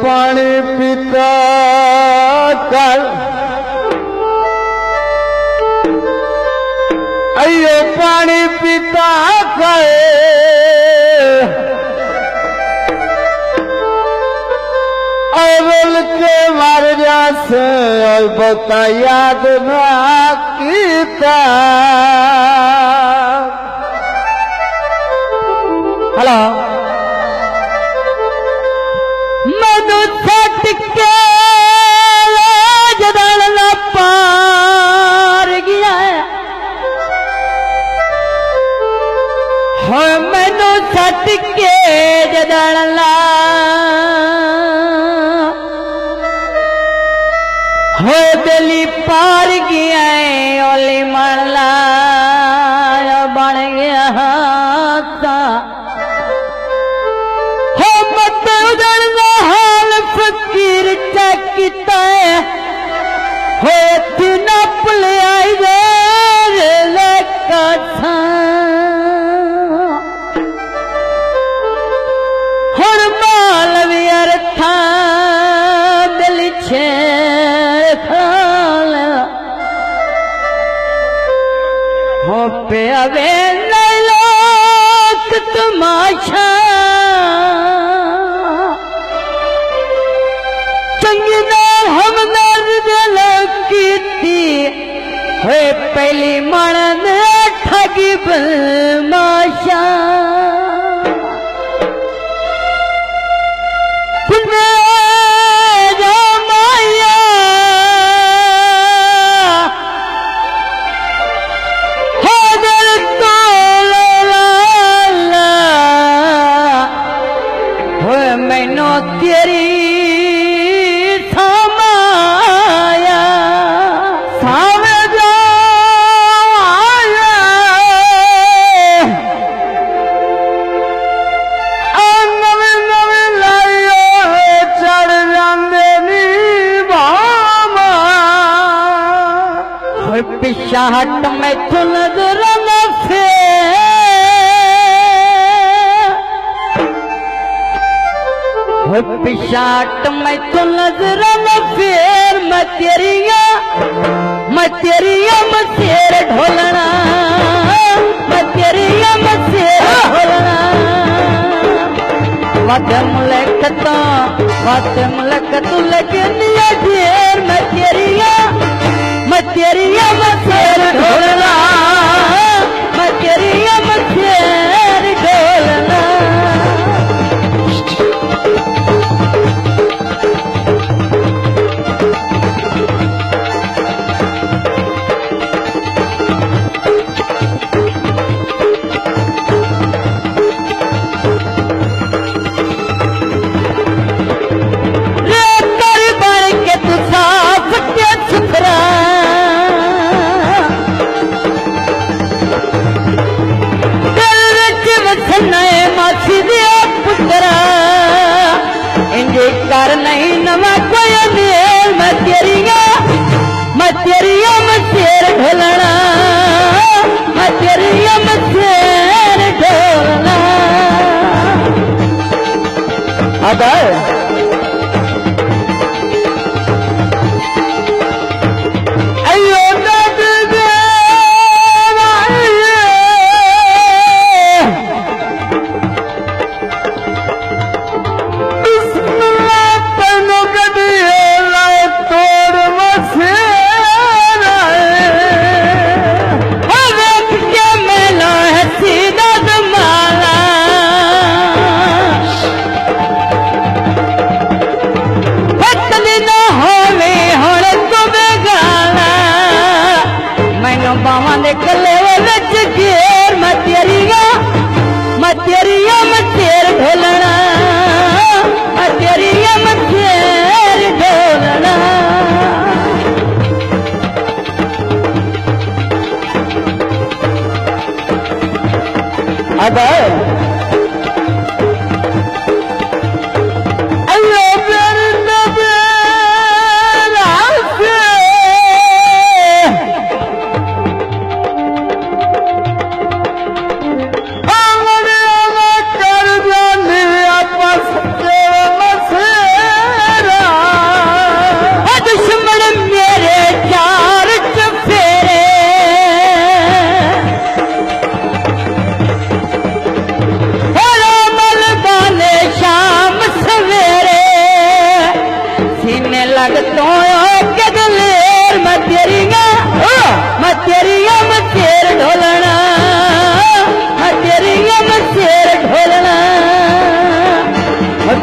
पानी पीता कर अयो पानी पीता कर बोल के मार जासे और बता याद ना कीता। हेलो मनु सटके जदड़ पार गया हो मैनू सटके जदड़ हो दिली पार गया ओली मरला बन गया हो मत उधरना हाल फकीर चकिता हो तीना पुलियाई दे कथा हर माल भी अर्था दिल छे हो पे अवे लोक तमाशा चंगी नाल हम दिल कीती हो पहली मन ठगी बदमाशा मैनो तेरी थमाया सावे जाया नवे नवे लायो चढ़ जांदे नी बामा पिछा हट मैथों नजर न फेर पिछाट मैं तो नजर न फेर मैं तेरिया मसेर ढोलना मैं तेरिया मसेर ढोलना वाद मुलक तू लेकिन ये ढेर मैं तेरिया मसेर ढोलना मैं तेरिया मसेर ढोलना। कर नहीं नवा कोई मेल मैं तेरिया मसेर ढोलना मैं तेरिया मसेर ढोलना। अब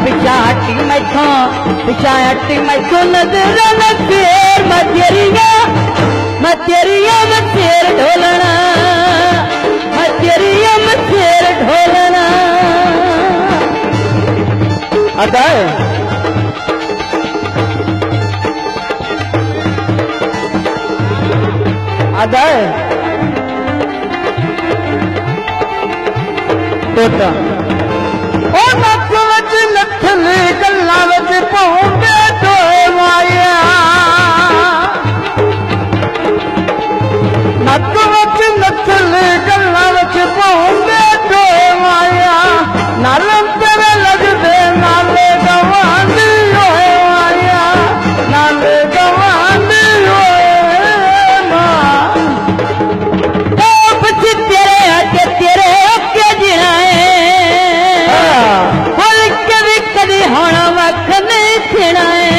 पिछा हटी मैथों पिछा हटी मैथों नजर न फेर मैं तेरिया मैं शेर ढोलना मैं तेरिया मैं शेर ढोलना अदाए अदाए टोटा ओ नक वच नथले गल्ला वच पहुंचे तो माया नक वच नथले गल्ला वच पहुंचे तो माया नाल तेरे लगदे नाले गवांदी होए माया नाले गवांदी होए मां ओ बच तेरे आके तेरे के जिनाए बोल कभी कभी होना वक्त नहीं थिनाए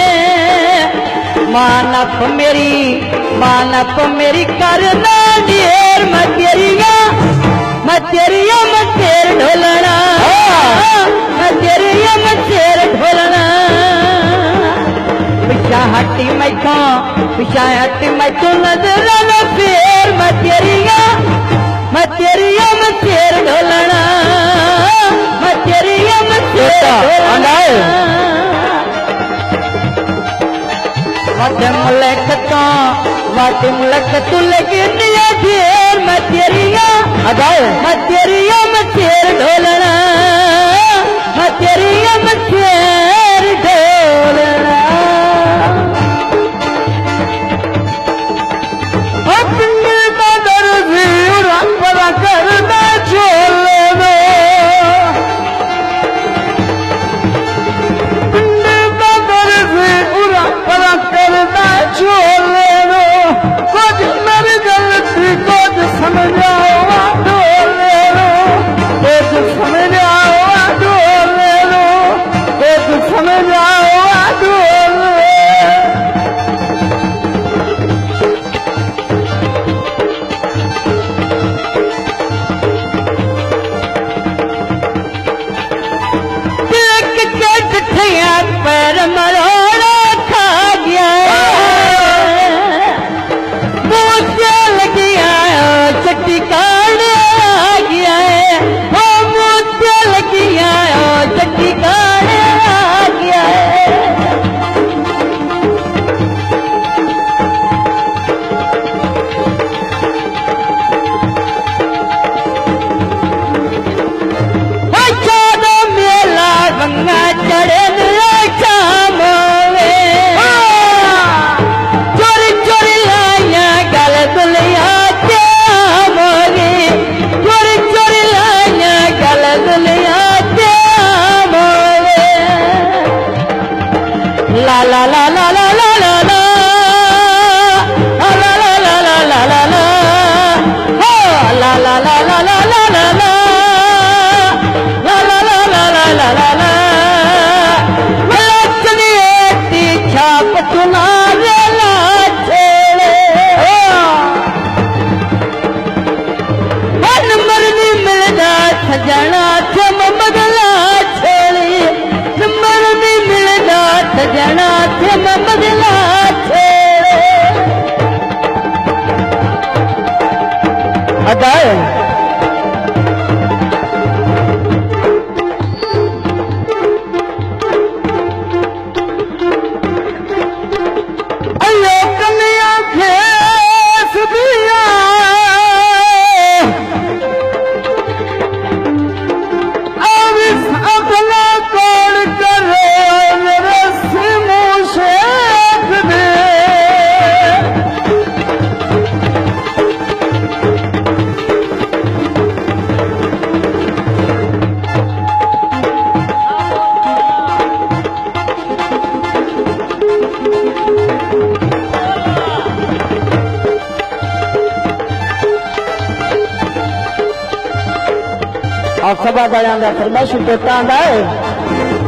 मानप मेरी करना ढेर मैं तेरिया मैं शेर ढोलना मैं तेरिया मैं शेर ढोलना पिछा हटी मैथों नजर न फेर मैं तेरिया मैं शेर ढोलना मैं तेरिया मैं शेर ढोलना वाटे मुलक तू लगे निया ढेर मैं तेरिया मैं शेर ढोलना मैं तेरिया मैं शेर ढोलना अपने का दर्जी रंगला करना छोले दो अपने का दर्जी रंगला करना छोले दो कुछ मेरी गलती कुछ समझाओ ढोले दो कुछ समझाओ ढोले दो कुछ समझाओ ढोले पैर मरोड़ा खा गया मुझे लग गया चट्टी काट आ गया है वो मुझे लग गया चट्टी काट आ गया है मेला गंगा चढ़े चोरी चोरी लाया गल दुलिया मोरी चोरी चोरी लाया गल दुलिया मोरे ला ला ला ला ला ला ला ला ला ला ला ला ला ला ला हो ला ला ला ला ला ला ला ला ला ला ला ला ला ला ला छाप तुम्हारे छेड़े नंबर नहीं मिलता सजना छम बदला छेड़े नंबर नहीं मिलता सजना छम बदला छेड़े अदाए और सभा बयान का फरमाइश टोटा है